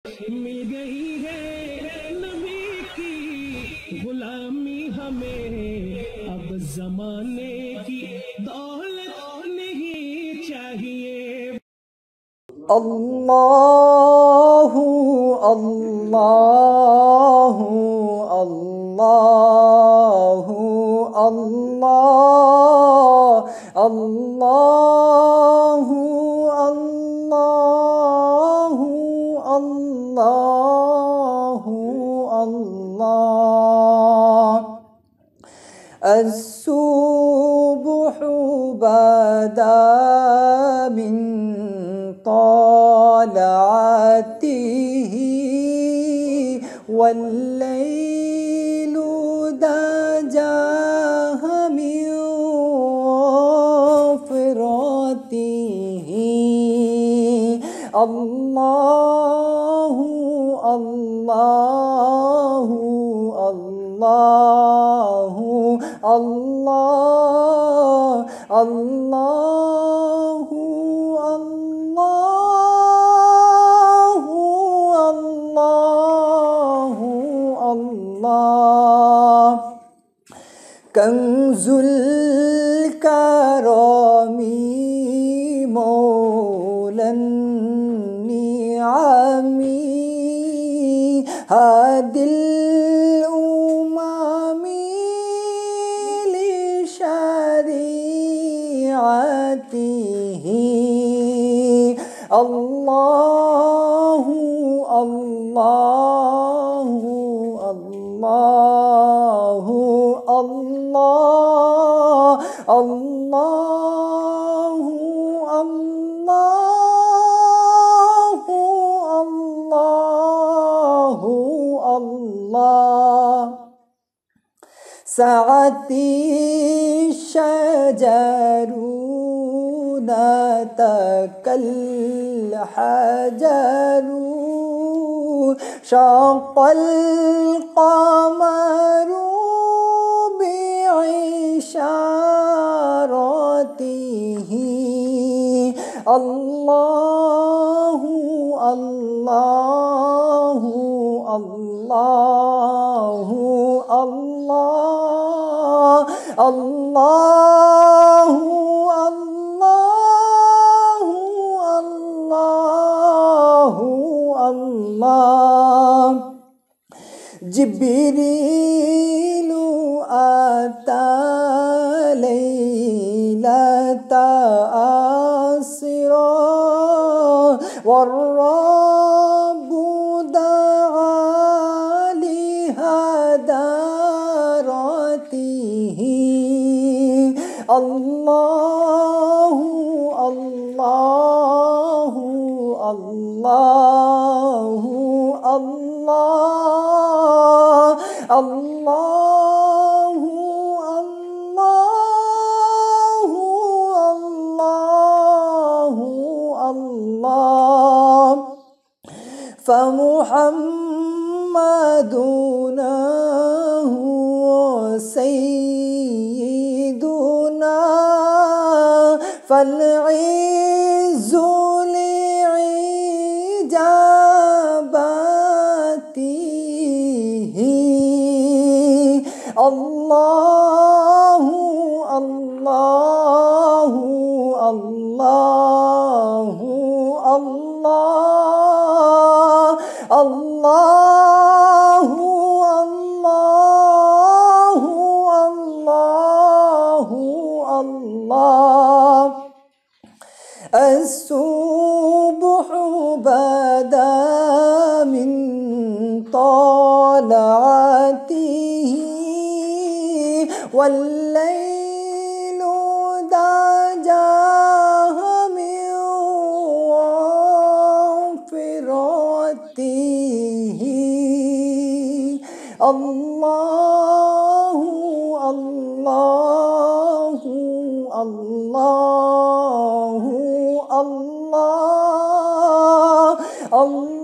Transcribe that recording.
मिल गई है नबी की गुलामी हमें, अब जमाने की दौलत नहीं चाहिए। अल्लाहु अल्लाहु अल्लाहु अल्लाह अल्लाहु अल्लाहु अल्लाहु अल्लाह अस्सुब्हु बदा मिन طلعته والليل دجاه من غفرته الله الله الله الله الله الله الله कंजुल करामी मौलन निआमी हादिल उमामी लिशरीअतिही अल्लाहु अल्लाहु अल्लाहु अल्लाह अल्लाहु अल्लाहु अल्लाहु अल्लाह सअती शजरू नतकल हजरू शक़ल क़मरू बिइशारतिही अल्लाहु अल्लाहु अल्लाहु अल्लाह अल्लाहु अल्लाहु अल्लाहु अल्लाह जिब्रीलु आता लैलता आसिरा वर्रब्बु दआ लिहदारतिही अल्लाहु अल्लाहु अल्लाहु अल्लाह अल्लाहु अल्लाहु अल्लाहु अल्लाह फमुहम्मदुना सय्यिदुना फल्इज़्ज़ु लिइजाबतिही अल्लाहु अल्लाहु अल्लाहु अल्लाह अल्लाहु अल्लाहु अल्लाहु अल्लाह अस्सुब्हु बदा मिन طلعته والليل دجاه من غفرته الله الله الله الله الله